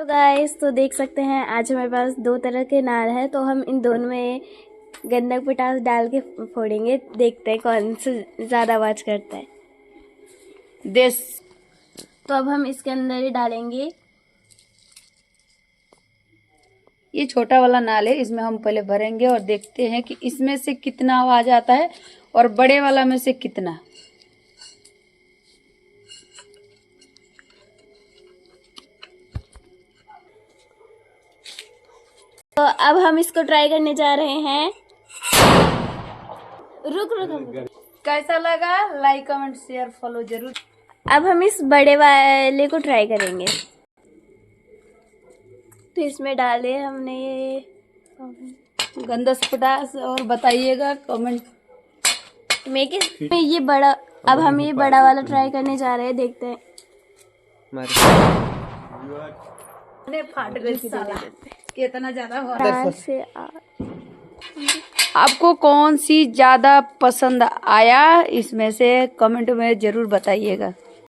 Hello guys, तो देख सकते हैं आज हमारे पास दो तरह के नार है। तो हम इन दोनों में गंधक पोटास डाल के फोड़ेंगे। देखते हैं कौन सा ज़्यादा आवाज़ करता है। तो अब हम इसके अंदर ही डालेंगे। ये छोटा वाला नाल है, इसमें हम पहले भरेंगे और देखते हैं कि इसमें से कितना आवाज आता है और बड़े वाला में से कितना। तो अब हम इसको ट्राई करने जा रहे हैं। रुक। कैसा लगा? लाइक कमेंट शेयर फॉलो जरूर। अब हम इस बड़े वाले को ट्राई करेंगे। तो इसमें डाले हमने ये गंधक पोटास और बताइएगा कमेंट में ये बड़ा। अब हम ये बड़ा वाला ट्राई करने जा रहे हैं, देखते हैं। फाट गई कितना ज्यादा हो आपको कौन सी ज्यादा पसंद आया, इसमें से कमेंट में जरूर बताइएगा।